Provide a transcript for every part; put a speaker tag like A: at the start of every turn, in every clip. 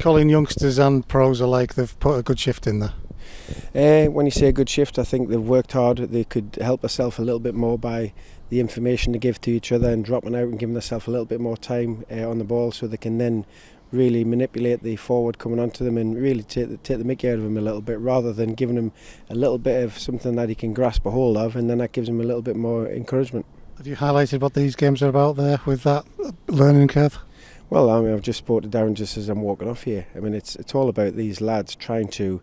A: Colin, youngsters and pros alike, they've put a good shift in there.
B: When you say a good shift, I think they've worked hard. They could help themselves a little bit more by the information they give to each other and dropping out and giving themselves a little bit more time on the ball, so they can then really manipulate the forward coming onto them and really take the mickey out of him a little bit, rather than giving him a little bit of something that he can grasp a hold of, and then that gives him a little bit more encouragement.
A: Have you highlighted what these games are about there with that learning curve?
B: Well, I mean, I've just spoke to Darren just as I'm walking off here. I mean, it's all about these lads trying to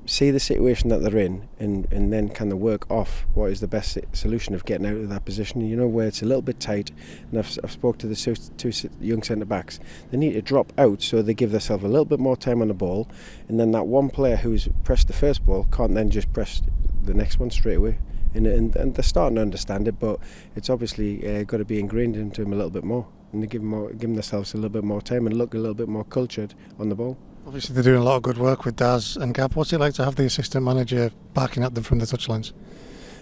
B: see the situation that they're in, and then kind of work off what is the best solution of getting out of that position. You know, where it's a little bit tight, and I've spoke to the two young centre backs. They need to drop out so they give themselves a little bit more time on the ball, and then that one player who's pressed the first ball can't then just press the next one straight away. And they're starting to understand it, but it's obviously got to be ingrained into them a little bit more, and they give themselves a little bit more time and look a little bit more cultured on the ball.
A: Obviously they're doing a lot of good work with Daz and Gab. What's it like to have the assistant manager barking at them from the touchlines?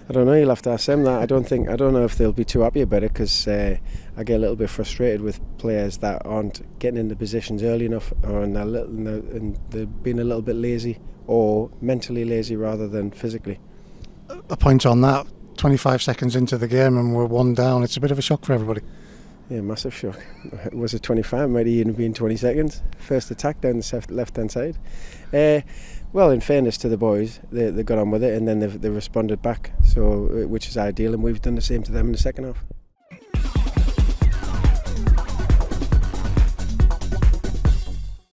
B: I don't know, you'll have to ask them that. I don't know if they'll be too happy about it, because I get a little bit frustrated with players that aren't getting into positions early enough, and they're being a little bit lazy, or mentally lazy rather than physically.
A: A point on that, 25 seconds into the game and we're one down. It's a bit of a shock for everybody.
B: Yeah, massive shock. Was it 25? Might even have been 20 seconds. First attack down the left-hand side. Well, in fairness to the boys, they got on with it, and then they responded back, so which is ideal, and we've done the same to them in the second half.